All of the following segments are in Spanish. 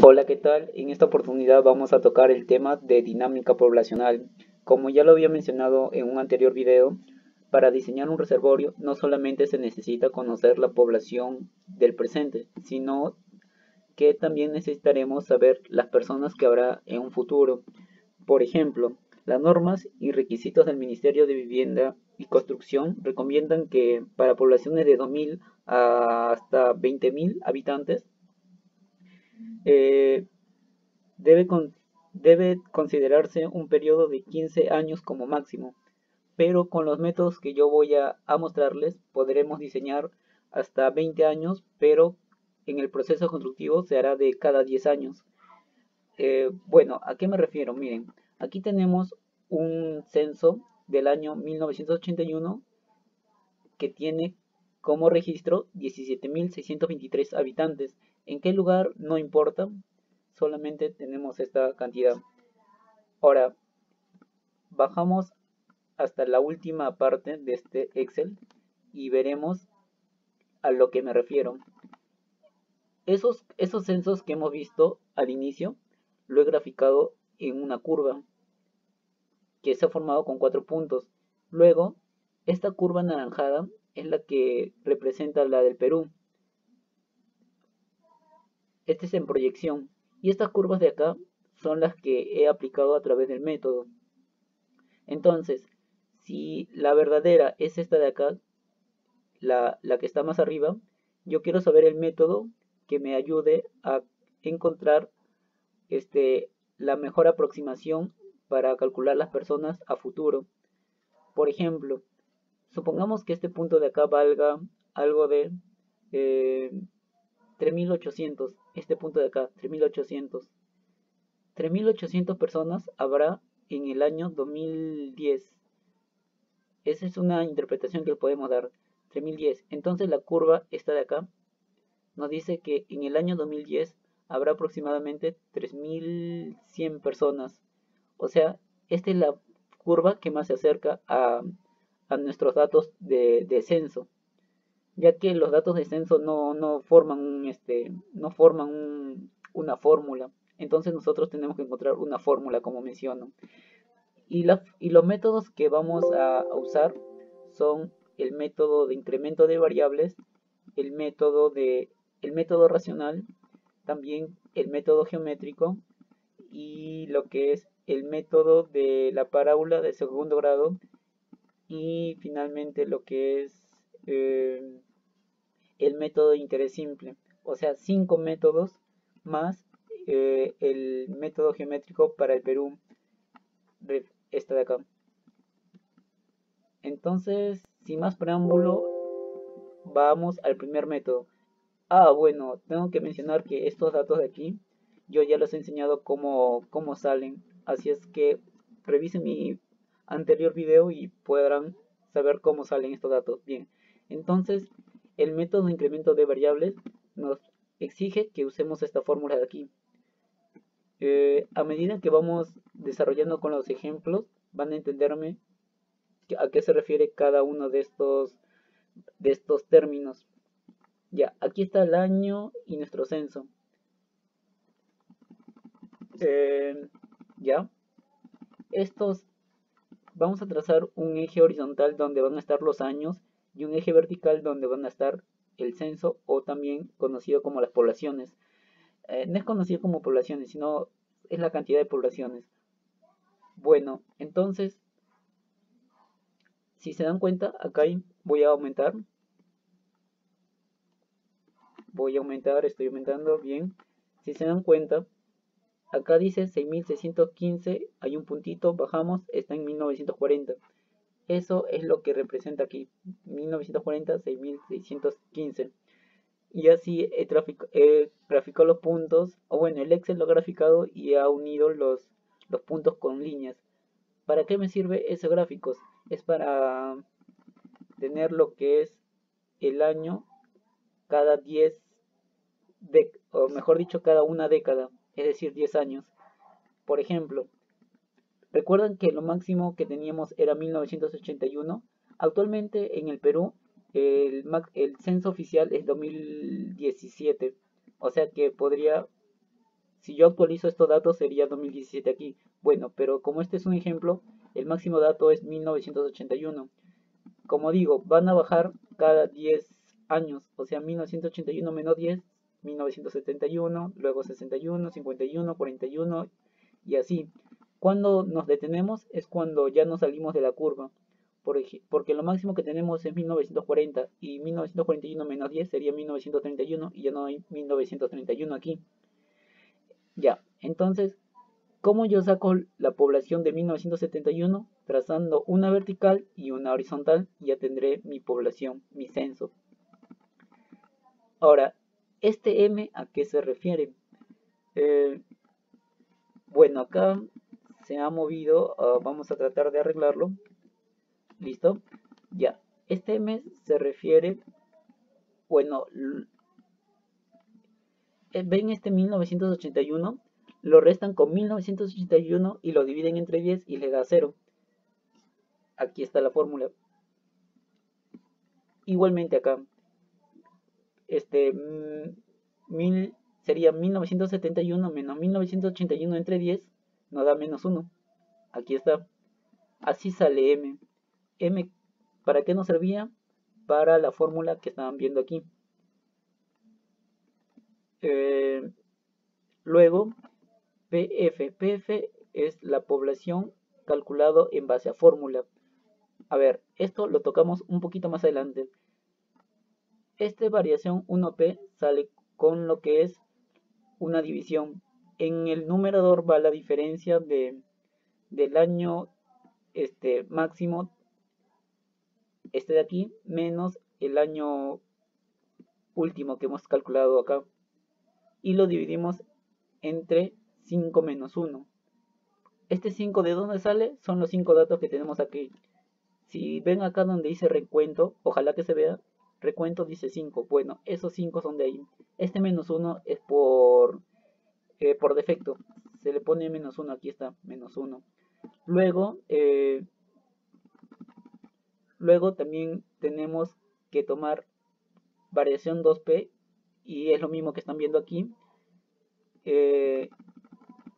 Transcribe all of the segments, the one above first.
Hola, ¿qué tal? En esta oportunidad vamos a tocar el tema de dinámica poblacional. Como ya lo había mencionado en un anterior video, para diseñar un reservorio no solamente se necesita conocer la población del presente, sino que también necesitaremos saber las personas que habrá en un futuro. Por ejemplo, las normas y requisitos del Ministerio de Vivienda y Construcción recomiendan que para poblaciones de 2.000 hasta 20.000 habitantes, eh, Debe, debe considerarse un periodo de 15 años como máximo, pero con los métodos que yo voy a mostrarles podremos diseñar hasta 20 años, pero en el proceso constructivo se hará de cada 10 años. Bueno, ¿a qué me refiero? Miren, aquí tenemos un censo del año 1981 que tiene como registro 17.623 habitantes. ¿En qué lugar? No importa, solamente tenemos esta cantidad. Ahora, bajamos hasta la última parte de este Excel y veremos a lo que me refiero. Esos censos que hemos visto al inicio, lo he graficado en una curva que se ha formado con 4 puntos. Luego, esta curva anaranjada es la que representa la del Perú. Este es en proyección. Y estas curvas de acá son las que he aplicado a través del método. Entonces, si la verdadera es esta de acá, la que está más arriba, yo quiero saber el método que me ayude a encontrar la mejor aproximación para calcular las personas a futuro. Por ejemplo, supongamos que este punto de acá valga algo de 3.800, este punto de acá, 3.800. 3.800 personas habrá en el año 2010. Esa es una interpretación que le podemos dar. 3010. Entonces la curva esta de acá nos dice que en el año 2010 habrá aproximadamente 3.100 personas. O sea, esta es la curva que más se acerca a nuestros datos de censo, ya que los datos de censo no forman, una fórmula. Entonces nosotros tenemos que encontrar una fórmula, como menciono. Y los métodos que vamos a usar son el método de incremento de variables, el método racional, también el método geométrico y lo que es el método de la parábola de segundo grado y finalmente lo que es el método de interés simple. O sea, 5 métodos más el método geométrico para el Perú, esta de acá. Entonces, sin más preámbulo, vamos al primer método. Bueno, tengo que mencionar que estos datos de aquí, yo ya los he enseñado cómo salen. Así es que revisen mi anterior video y podrán saber cómo salen estos datos. Bien, entonces el método de incremento de variables nos exige que usemos esta fórmula de aquí. A medida que vamos desarrollando con los ejemplos, van a entenderme a qué se refiere cada uno de estos términos. Ya, aquí está el año y nuestro censo. Ya, vamos a trazar un eje horizontal donde van a estar los años y un eje vertical donde van a estar el censo, o también conocido como las poblaciones. No es conocido como poblaciones, sino es la cantidad de poblaciones. Bueno, entonces, si se dan cuenta, acá voy a aumentar, estoy aumentando, bien. Si se dan cuenta, acá dice 6.615, hay un puntito, bajamos, está en 1940. Eso es lo que representa aquí, 1940, 6.615. Y así he graficado los puntos, o bueno, el Excel lo ha graficado y ha unido los puntos con líneas. ¿Para qué me sirve esos gráficos? Es para tener lo que es el año cada 10, o mejor dicho, cada una década, es decir, 10 años. Por ejemplo, recuerdan que lo máximo que teníamos era 1981. Actualmente en el Perú el censo oficial es 2017. O sea que podría, si yo actualizo estos datos sería 2017 aquí. Bueno, pero como este es un ejemplo, el máximo dato es 1981. Como digo, van a bajar cada 10 años, o sea, 1981 menos 10, 1971, luego 61, 51, 41 y así. Cuando nos detenemos es cuando ya nos salimos de la curva, porque lo máximo que tenemos es 1940 y 1941 menos 10 sería 1931 y ya no hay 1931 aquí. Ya, entonces, ¿cómo yo saco la población de 1971? Trazando una vertical y una horizontal, y ya tendré mi población, mi censo. Ahora, ¿este M a qué se refiere? Eh, bueno, acá se ha movido, vamos a tratar de arreglarlo. ¿Listo? Ya, este M se refiere, bueno, ven este 1981, lo restan con 1981 y lo dividen entre 10 y le da 0. Aquí está la fórmula. Igualmente acá, este, sería 1971 menos 1981 entre 10, nos da menos 1. Aquí está. Así sale M. M, ¿para qué nos servía? Para la fórmula que estaban viendo aquí. Eh, Luego, PF. PF es la población calculado en base a fórmula. A ver, esto lo tocamos un poquito más adelante. Esta variación 1P sale con lo que es una división. En el numerador va la diferencia del año máximo, este de aquí, menos el año último que hemos calculado acá. Y lo dividimos entre 5 menos 1. Este 5 de dónde sale, son los 5 datos que tenemos aquí. Si ven acá donde dice recuento, ojalá que se vea, recuento dice 5. Bueno, esos 5 son de ahí. Este menos 1 es por defecto. Se le pone menos 1, aquí está, menos 1. Luego, luego también tenemos que tomar variación 2P y es lo mismo que están viendo aquí.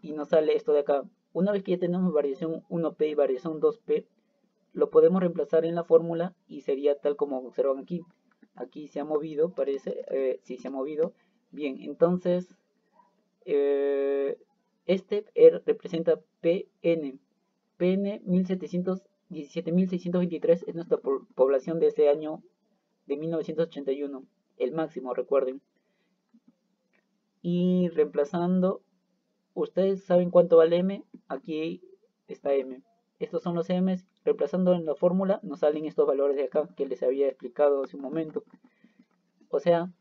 Y nos sale esto de acá. Una vez que ya tenemos variación 1P y variación 2P, lo podemos reemplazar en la fórmula y sería tal como observan aquí. Aquí se ha movido, parece, sí se ha movido. Bien, entonces este representa PN. PN 17.623 es nuestra población de ese año de 1981, el máximo, recuerden. Y reemplazando, ustedes saben cuánto vale M, aquí está M. Estos son los M's, reemplazando en la fórmula nos salen estos valores de acá que les había explicado hace un momento. O sea,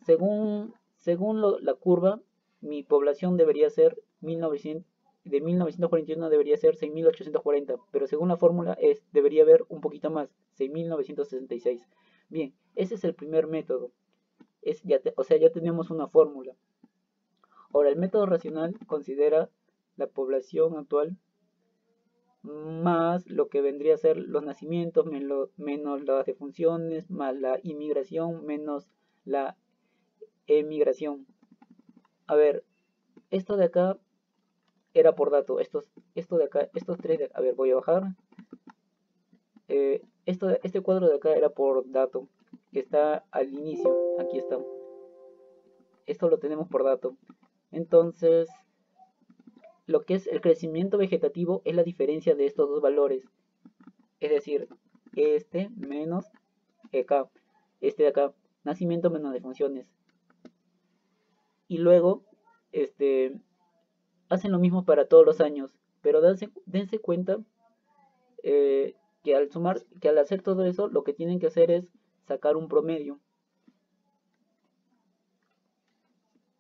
según la curva, mi población debería ser 1900, de 1941 debería ser 6.840, pero según la fórmula debería haber un poquito más, 6.966. Bien, ese es el primer método. O sea, ya tenemos una fórmula. Ahora, el método racional considera la población actual más lo que vendría a ser los nacimientos, menos las defunciones, más la inmigración, menos la emigración. A ver, esto de acá era por dato, esto de acá, estos tres de acá, a ver, voy a bajar. Este cuadro de acá era por dato, que está al inicio, aquí está. Esto lo tenemos por dato. Entonces, lo que es el crecimiento vegetativo es la diferencia de estos dos valores. Es decir, este menos acá, este de acá, nacimiento menos defunciones. Y luego, hacen lo mismo para todos los años, pero dense cuenta que al hacer todo eso, lo que tienen que hacer es sacar un promedio.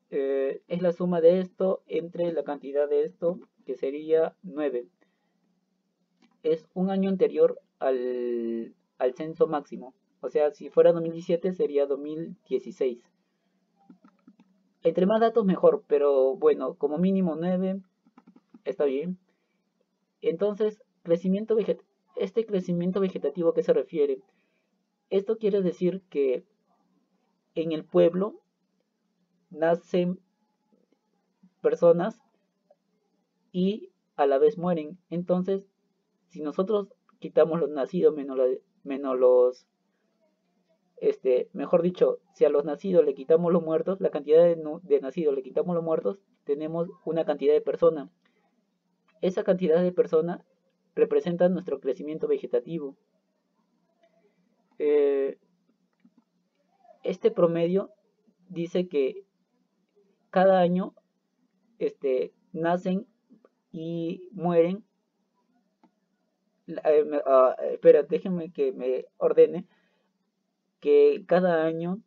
Es la suma de esto entre la cantidad de esto, que sería 9. Es un año anterior al censo máximo. O sea, si fuera 2017 sería 2016. Entre más datos mejor, pero bueno, como mínimo 9 está bien. Entonces, este crecimiento vegetativo, ¿a qué se refiere? Esto quiere decir que en el pueblo nacen personas y a la vez mueren. Entonces, si nosotros quitamos los nacidos menos los, mejor dicho, si a los nacidos le quitamos los muertos, la cantidad de nacidos le quitamos los muertos, tenemos una cantidad de personas. Esa cantidad de personas representa nuestro crecimiento vegetativo. Eh, este promedio dice que cada año nacen y mueren. Espera, déjenme que me ordene que cada año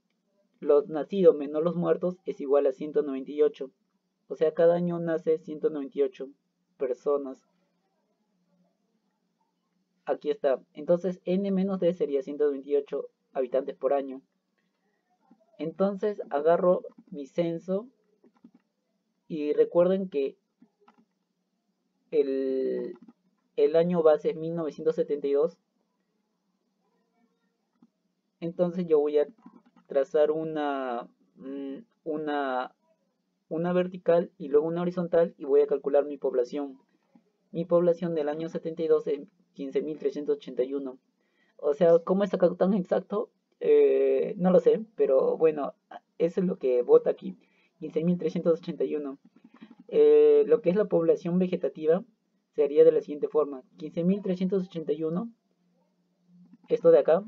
los nacidos menos los muertos es igual a 198. O sea, cada año nace 198 personas. Aquí está. Entonces, n menos d sería 128 habitantes por año. Entonces, agarro mi censo y recuerden que el año base es 1972. Entonces yo voy a trazar una vertical y luego una horizontal y voy a calcular mi población. Mi población del año 72 es 15.381. O sea, ¿cómo es acá tan exacto? No lo sé, pero bueno, eso es lo que vota aquí. 15.381. Lo que es la población vegetativa sería de la siguiente forma. 15.381, esto de acá,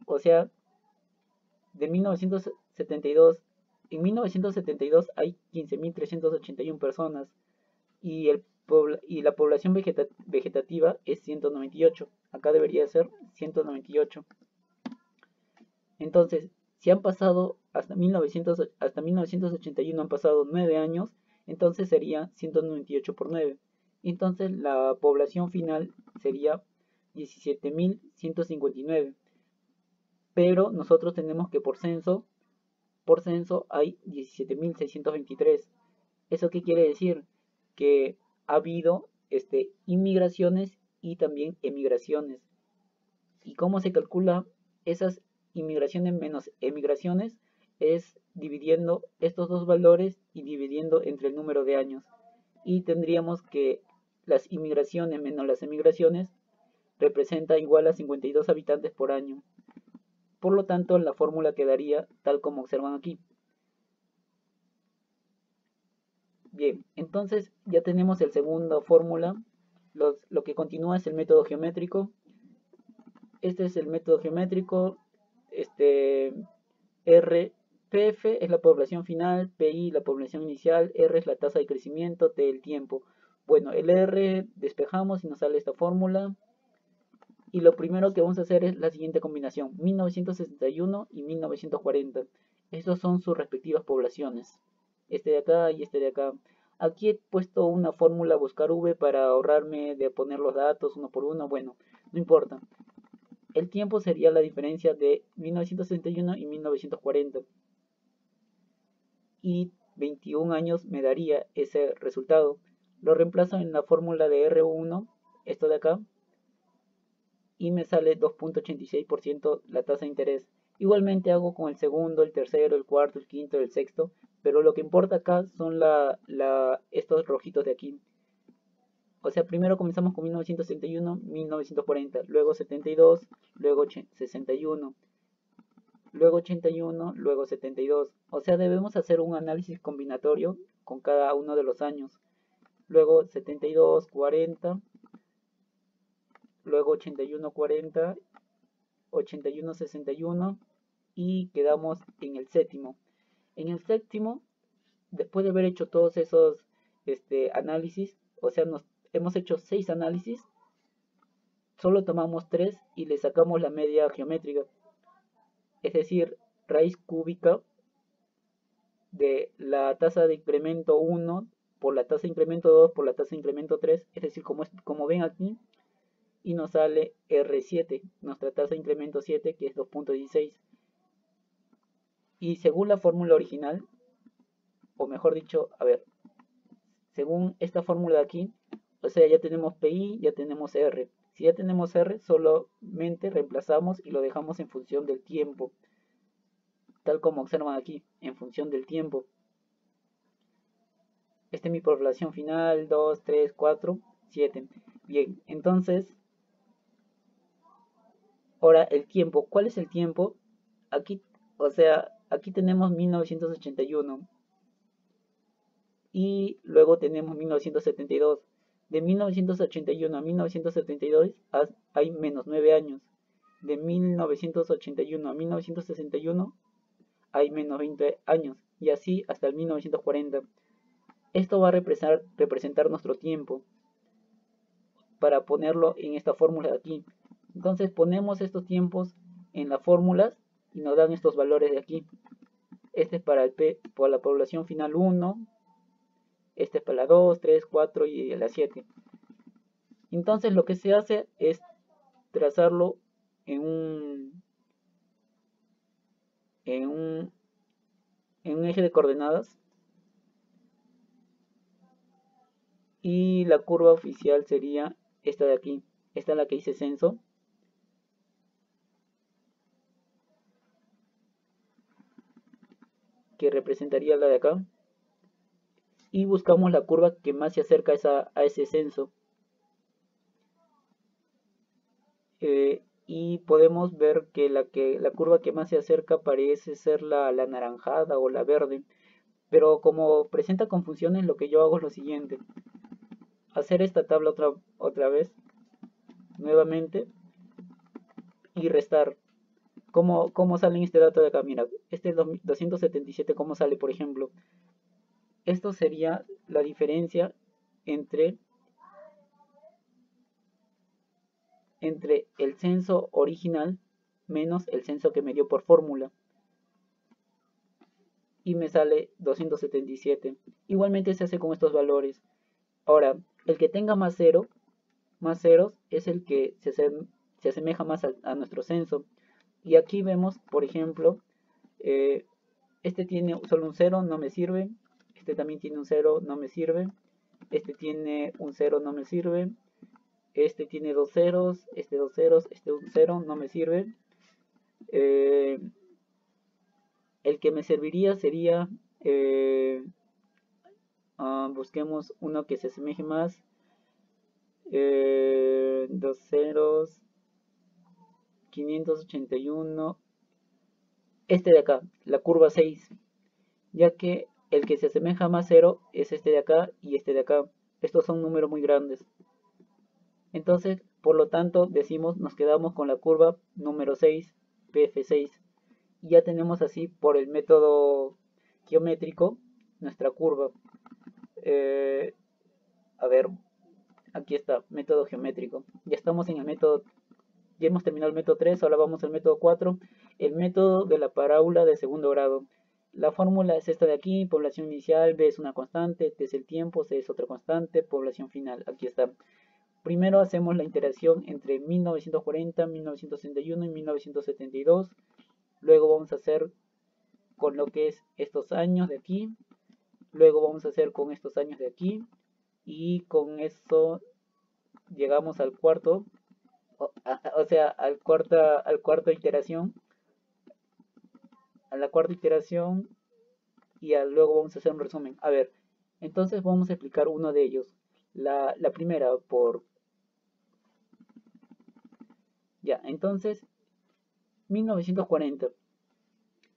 o sea, de 1972, en 1972 hay 15.381 personas y, y la población vegetativa es 198. Acá debería ser 198. Entonces, si han pasado hasta 1981 han pasado 9 años, entonces sería 198 por 9. Entonces la población final sería 17.159. Pero nosotros tenemos que por censo hay 17.623. ¿Eso qué quiere decir? Que ha habido inmigraciones y también emigraciones. ¿Y cómo se calcula esas inmigraciones menos emigraciones? Es dividiendo estos dos valores y dividiendo entre el número de años. Y tendríamos que las inmigraciones menos las emigraciones representa igual a 52 habitantes por año. Por lo tanto, la fórmula quedaría tal como observan aquí. Bien, entonces ya tenemos el segunda fórmula. Lo que continúa es el método geométrico. Este es el método geométrico. R, PF es la población final, PI la población inicial, R es la tasa de crecimiento, T el tiempo. Bueno, el R despejamos y nos sale esta fórmula. Y lo primero que vamos a hacer es la siguiente combinación, 1961 y 1940. Estos son sus respectivas poblaciones. Este de acá y este de acá. Aquí he puesto una fórmula buscar V para ahorrarme de poner los datos uno por uno. Bueno, no importa. El tiempo sería la diferencia de 1961 y 1940. Y 21 años me daría ese resultado. Lo reemplazo en la fórmula de R1, esto de acá, y me sale 2.86% la tasa de interés. Igualmente hago con el segundo, el tercero, el cuarto, el quinto, el sexto, pero lo que importa acá son estos rojitos de aquí. O sea, primero comenzamos con 1961, 1940, luego 72, luego 61, luego 81, luego 72. O sea, debemos hacer un análisis combinatorio con cada uno de los años. Luego 72, 40, luego 81, 40, 81, 61 y quedamos en el séptimo. En el séptimo, después de haber hecho todos esos análisis, o sea, hemos hecho 6 análisis, solo tomamos 3 y le sacamos la media geométrica, es decir, raíz cúbica de la tasa de incremento 1 por la tasa de incremento 2 por la tasa de incremento 3, es decir, como ven aquí, y nos sale R7, nuestra tasa de incremento 7, que es 2.16. Y según la fórmula original, o mejor dicho, a ver, según esta fórmula de aquí, o sea, ya tenemos PI, ya tenemos R. Si ya tenemos R, solamente reemplazamos y lo dejamos en función del tiempo, tal como observan aquí, en función del tiempo. Esta es mi población final, 2, 3, 4, 7. Bien, entonces, ahora el tiempo. ¿Cuál es el tiempo? Aquí, o sea, aquí tenemos 1981 y luego tenemos 1972. De 1981 a 1972 hay menos 9 años. De 1981 a 1961 hay menos 20 años. Y así hasta el 1940. Esto va a representar nuestro tiempo para ponerlo en esta fórmula de aquí. Entonces ponemos estos tiempos en las fórmulas y nos dan estos valores de aquí. Este es para la población final 1, este es para la 2, 3, 4 y la 7. Entonces lo que se hace es trazarlo en en un, en un eje de coordenadas, y la curva oficial sería esta de aquí. Esta es la que hice censo. Que representaría la de acá. Y buscamos la curva que más se acerca a ese censo. Y podemos ver que la curva que más se acerca parece ser la anaranjada o la verde. Pero como presenta confusiones, lo que yo hago es lo siguiente. Hacer esta tabla otra vez, nuevamente, y restar. ¿Cómo sale este dato de acá? Mira, este es 277, ¿cómo sale, por ejemplo? Esto sería la diferencia entre el censo original menos el censo que me dio por fórmula. Y me sale 277. Igualmente se hace con estos valores. Ahora, el que tenga más ceros es el que se asemeja más a nuestro censo. Y aquí vemos, por ejemplo, este tiene solo un 0, no me sirve. Este también tiene un 0, no me sirve. Este tiene un 0, no me sirve. Este tiene dos ceros, este dos ceros, este un 0, no me sirve. El que me serviría sería, busquemos uno que se asemeje más. Dos ceros, 581. Este de acá, la curva 6, ya que el que se asemeja más 0 es este de acá y este de acá. Estos son números muy grandes. Entonces, por lo tanto, nos quedamos con la curva número 6, PF6. Y ya tenemos así, por el método geométrico, nuestra curva. A ver, aquí está, método geométrico. Ya estamos en el método, ya hemos terminado el método 3, ahora vamos al método 4, el método de la parábola de segundo grado. La fórmula es esta de aquí: población inicial, B es una constante, T es el tiempo, C es otra constante, población final. Aquí está. Primero hacemos la interacción entre 1940, 1961 y 1972. Luego vamos a hacer con lo que es estos años de aquí. Luego vamos a hacer con estos años de aquí. Y con eso llegamos al cuarto, o sea, al cuarta iteración. A la cuarta iteración y luego vamos a hacer un resumen. A ver, entonces vamos a explicar uno de ellos. La primera Ya, entonces 1940.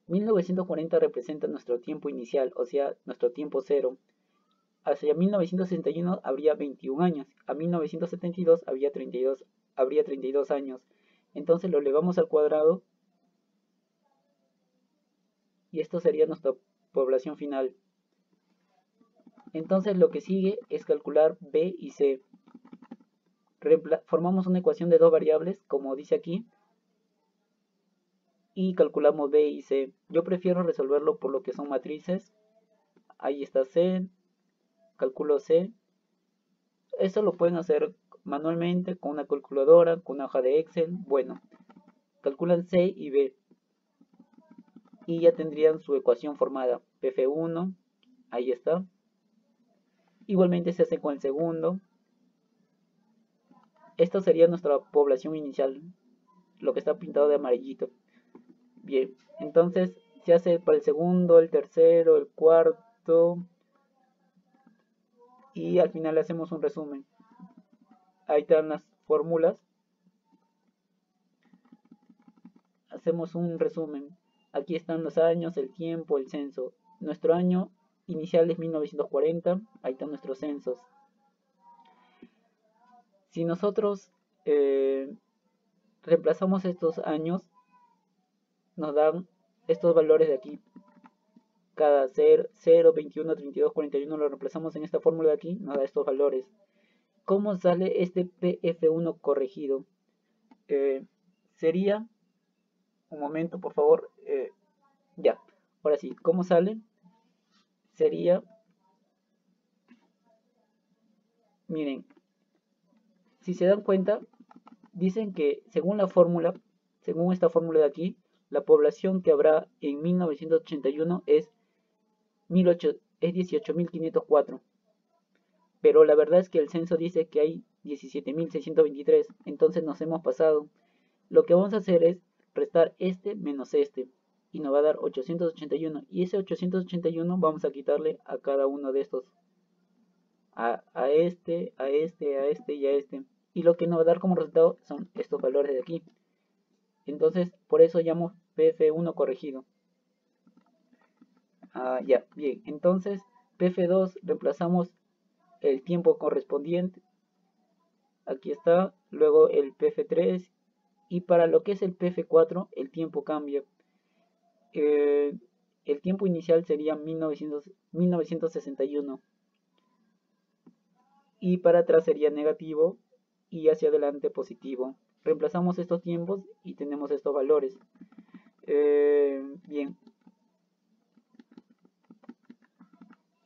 1940 representa nuestro tiempo inicial, o sea, nuestro tiempo cero. Hacia 1961 habría 21 años, a 1972 habría 32 años. Entonces lo elevamos al cuadrado y esto sería nuestra población final. Entonces lo que sigue es calcular B y C. Formamos una ecuación de dos variables, como dice aquí, y calculamos B y C. Yo prefiero resolverlo por lo que son matrices. Ahí está C, calculo C. Esto lo pueden hacer manualmente con una calculadora, con una hoja de Excel. Bueno, calculan C y B y ya tendrían su ecuación formada. PF1, ahí está. Igualmente se hace con el segundo. Esto sería nuestra población inicial, lo que está pintado de amarillito. Bien, entonces se hace para el segundo, el tercero, el cuarto, y al final hacemos un resumen. Ahí están las fórmulas. Hacemos un resumen. Aquí están los años, el tiempo, el censo. Nuestro año inicial es 1940. Ahí están nuestros censos. Si nosotros reemplazamos estos años, nos dan estos valores de aquí. Cada 0, 21, 32, 41 lo reemplazamos en esta fórmula de aquí, nos da estos valores. ¿Cómo sale este PF1 corregido? Sería, un momento por favor, ya, ahora sí, ¿cómo sale? Sería, miren, si se dan cuenta, dicen que según la fórmula, según esta fórmula de aquí, la población que habrá en 1981 es 18.504. Pero la verdad es que el censo dice que hay 17.623, entonces nos hemos pasado. Lo que vamos a hacer es restar este menos este, y nos va a dar 881, y ese 881 vamos a quitarle a cada uno de estos, a este, a este, a este y a este, y lo que nos va a dar como resultado son estos valores de aquí. Entonces por eso llamo PF1 corregido. Ya, bien, entonces PF2 reemplazamos el tiempo correspondiente, aquí está, luego el PF3, y para lo que es el PF4 el tiempo cambia. El tiempo inicial sería 1961, y para atrás sería negativo y hacia adelante positivo. Reemplazamos estos tiempos y tenemos estos valores. Bien,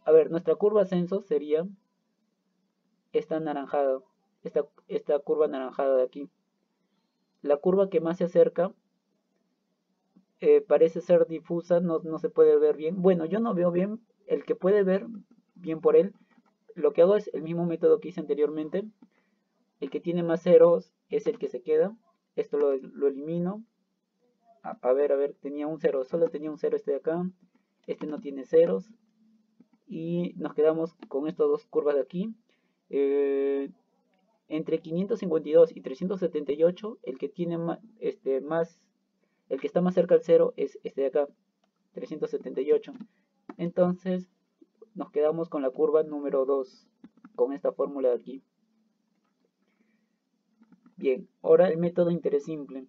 a ver, nuestra curva ascenso sería esta anaranjada, esta curva anaranjada de aquí. La curva que más se acerca parece ser difusa, no se puede ver bien. Bueno, yo no veo bien. El que puede ver bien por él, lo que hago es el mismo método que hice anteriormente. El que tiene más ceros es el que se queda. Esto lo elimino. A ver, tenía un cero, solo tenía un cero este de acá. Este no tiene ceros. Y nos quedamos con estas dos curvas de aquí. Entre 552 y 378, el que tiene el que está más cerca al cero es este de acá, 378. Entonces nos quedamos con la curva número 2, con esta fórmula de aquí. Bien, ahora el método interés simple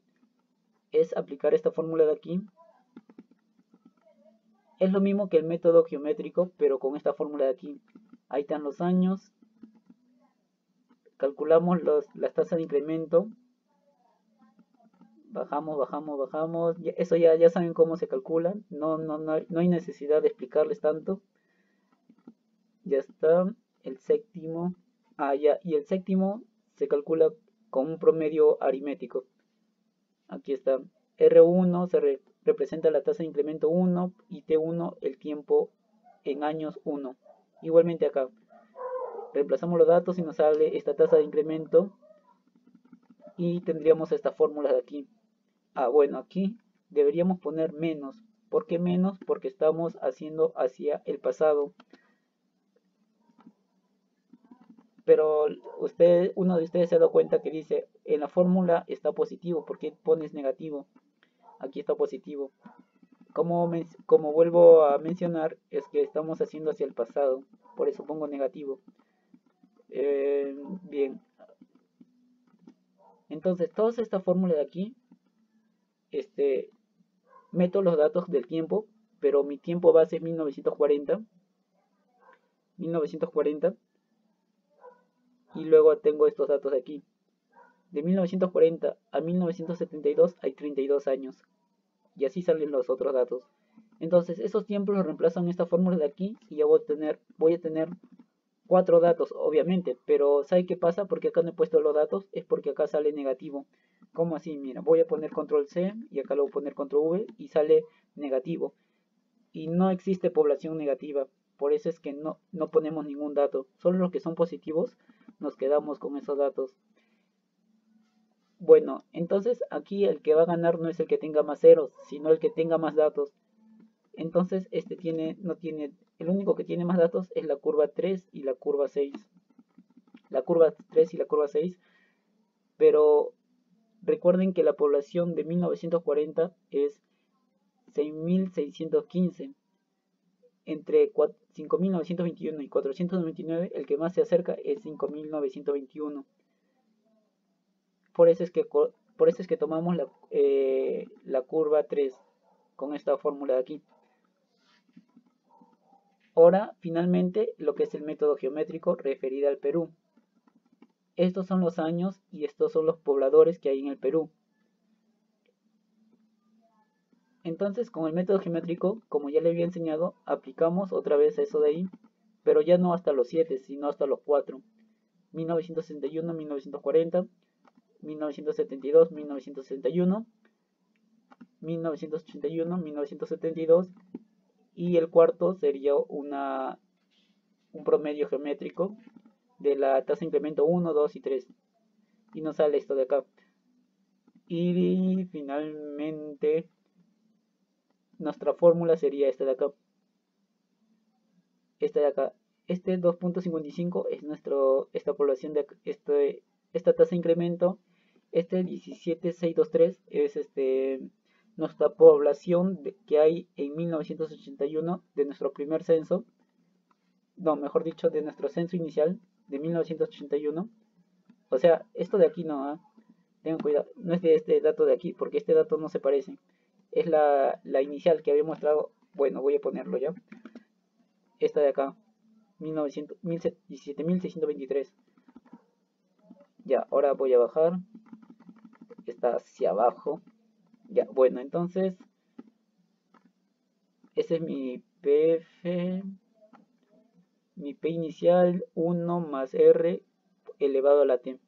es aplicar esta fórmula de aquí. Es lo mismo que el método geométrico, pero con esta fórmula de aquí. Ahí están los años. Calculamos las tasas de incremento. Bajamos, bajamos, bajamos. Eso ya saben cómo se calcula. No hay necesidad de explicarles tanto. Ya está. El séptimo. Ya. Y el séptimo se calcula con un promedio aritmético. Aquí está. R1 se representa la tasa de incremento 1 y T1 el tiempo en años 1. Igualmente acá. Reemplazamos los datos y nos sale esta tasa de incremento. Y tendríamos esta fórmula de aquí. Bueno, aquí deberíamos poner menos. ¿Por qué menos? Porque estamos haciendo hacia el pasado. Pero uno de ustedes se ha dado cuenta que dice, en la fórmula está positivo, ¿por qué pones negativo? Aquí está positivo. Como vuelvo a mencionar, es que estamos haciendo hacia el pasado, por eso pongo negativo. Bien. Entonces, toda esta fórmula de aquí, meto los datos del tiempo, pero mi tiempo base es 1940. Y luego tengo estos datos de aquí. De 1940 a 1972 hay 32 años. Y así salen los otros datos. Entonces, esos tiempos los reemplazan en esta fórmula de aquí y ya voy a tener 4 datos, obviamente. Pero ¿sabe qué pasa? Porque acá no he puesto los datos, es porque acá sale negativo. ¿Cómo así? Mira, voy a poner control C y acá lo voy a poner control V y sale negativo. Y no existe población negativa. Por eso es que no ponemos ningún dato. Solo los que son positivos nos quedamos con esos datos. Bueno, entonces aquí el que va a ganar no es el que tenga más ceros, sino el que tenga más datos. Entonces este no tiene, el único que tiene más datos es la curva 3 y la curva 6. La curva 3 y la curva 6, pero recuerden que la población de 1940 es 6.615. Entre 5.921 y 499, el que más se acerca es 5.921. Por eso es que tomamos la curva 3 con esta fórmula de aquí. Ahora, finalmente, lo que es el método geométrico referido al Perú. Estos son los años y estos son los pobladores que hay en el Perú. Entonces, con el método geométrico, como ya le había enseñado, aplicamos otra vez eso de ahí, pero ya no hasta los 7, sino hasta los 4. 1961, 1940, 1972, 1961, 1981, 1972, y el cuarto sería un promedio geométrico de la tasa de incremento 1, 2 y 3. Y nos sale esto de acá. Y finalmente nuestra fórmula sería esta de acá. Esta de acá. Este 2.55 es esta población de esta tasa de incremento. Este 17623 es nuestra población que hay en 1981 de nuestro primer censo. No, mejor dicho, de nuestro censo inicial de 1981. O sea, esto de aquí no, tengan cuidado, no es de este dato de aquí, porque este dato no se parece. Es la inicial que había mostrado. Bueno, voy a ponerlo ya. Esta de acá, 17.623. Ya, ahora voy a bajar. Está hacia abajo. Ya, bueno, entonces, ese es mi PF. Mi P inicial, 1 más R elevado a la T.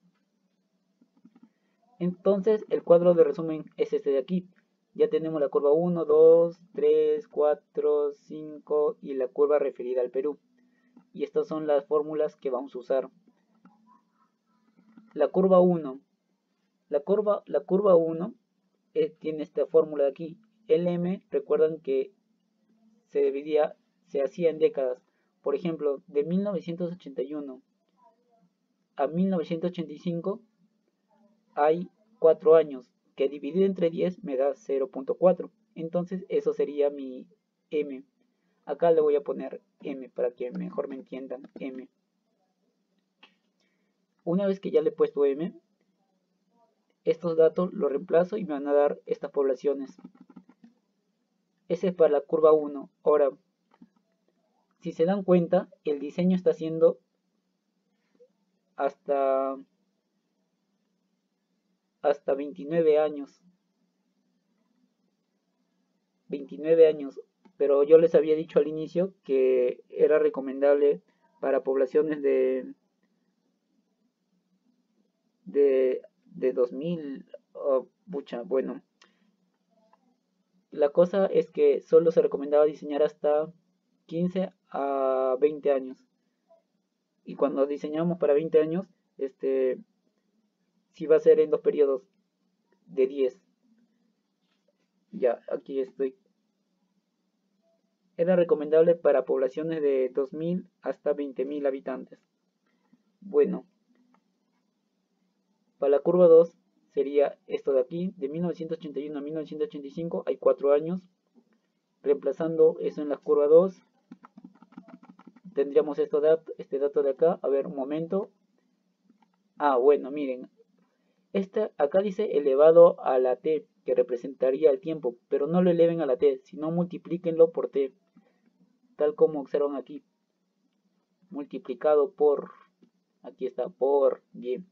Entonces, el cuadro de resumen es este de aquí. Ya tenemos la curva 1, 2, 3, 4, 5 y la curva referida al Perú. Y estas son las fórmulas que vamos a usar. La curva 1. La curva 1 tiene esta fórmula de aquí. El M, recuerdan que se hacía en décadas. Por ejemplo, de 1981 a 1985 hay 4 años, que dividido entre 10 me da 0.4. Entonces eso sería mi M. Acá le voy a poner M para que mejor me entiendan. M. Una vez que ya le he puesto M, estos datos los reemplazo y me van a dar estas poblaciones. Ese es para la curva 1. Ahora, si se dan cuenta, el diseño está haciendo hasta 29 años. 29 años. Pero yo les había dicho al inicio que era recomendable para poblaciones de 2000. Bueno, la cosa es que solo se recomendaba diseñar hasta 15 a 20 años. Y cuando diseñamos para 20 años, sí va a ser en 2 periodos de 10. Ya, aquí estoy. Era recomendable para poblaciones de 2000 hasta 20.000 habitantes. Bueno, para la curva 2 sería esto de aquí, de 1981 a 1985 hay 4 años. Reemplazando eso en la curva 2, tendríamos este dato de acá. A ver, un momento. Bueno, miren. Acá dice elevado a la t, que representaría el tiempo, pero no lo eleven a la t, sino multiplíquenlo por t, tal como observan aquí. Multiplicado por, aquí está, por, bien.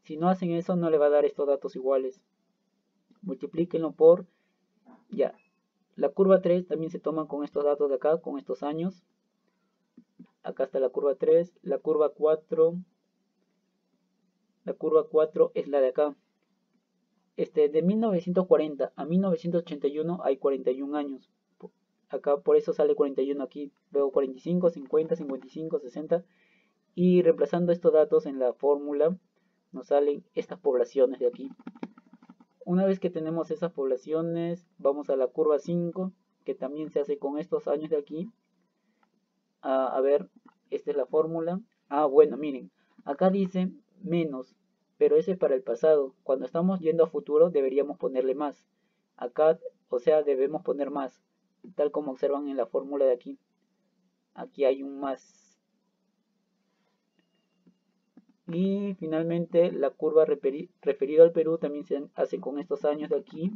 Si no hacen eso, no le va a dar estos datos iguales. Multiplíquenlo por, ya. La curva 3 también se toma con estos datos de acá, con estos años. Acá está la curva 3, la curva 4. La curva 4 es la de acá. De 1940 a 1981 hay 41 años. Acá por eso sale 41 aquí. Luego 45, 50, 55, 60. Y reemplazando estos datos en la fórmula, nos salen estas poblaciones de aquí. Una vez que tenemos esas poblaciones, vamos a la curva 5. que también se hace con estos años de aquí. A ver, esta es la fórmula. Bueno, miren, acá dice menos, pero ese es para el pasado. Cuando estamos yendo a futuro deberíamos ponerle más. Acá, o sea, debemos poner más, tal como observan en la fórmula de aquí. Aquí hay un más. Y finalmente la curva referida al Perú también se hace con estos años de aquí.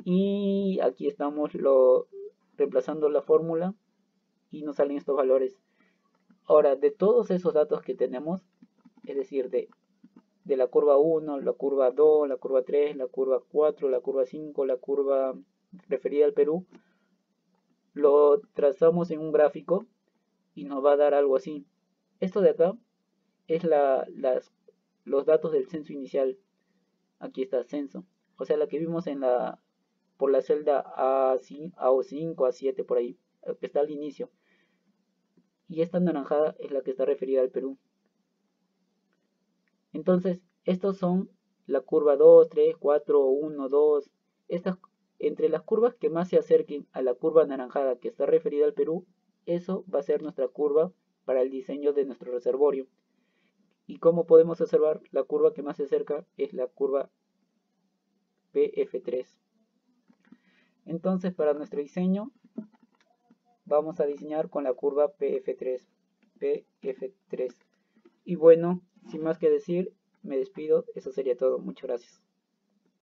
Y aquí estamos reemplazando la fórmula y nos salen estos valores. Ahora, de todos esos datos que tenemos, es decir, de la curva 1, la curva 2, la curva 3, la curva 4, la curva 5, la curva referida al Perú, lo trazamos en un gráfico y nos va a dar algo así. Esto de acá es los datos del censo inicial. Aquí está censo. O sea, la que vimos por la celda A5, A5, A7, por ahí, que está al inicio. Y esta naranjada es la que está referida al Perú. Entonces, estos son la curva 2, 3, 4, 1, 2. Entre las curvas que más se acerquen a la curva anaranjada que está referida al Perú, eso va a ser nuestra curva para el diseño de nuestro reservorio. Y como podemos observar, la curva que más se acerca es la curva PF3. Entonces, para nuestro diseño, vamos a diseñar con la curva PF3. PF3. Y bueno, sin más que decir, me despido. Eso sería todo. Muchas gracias.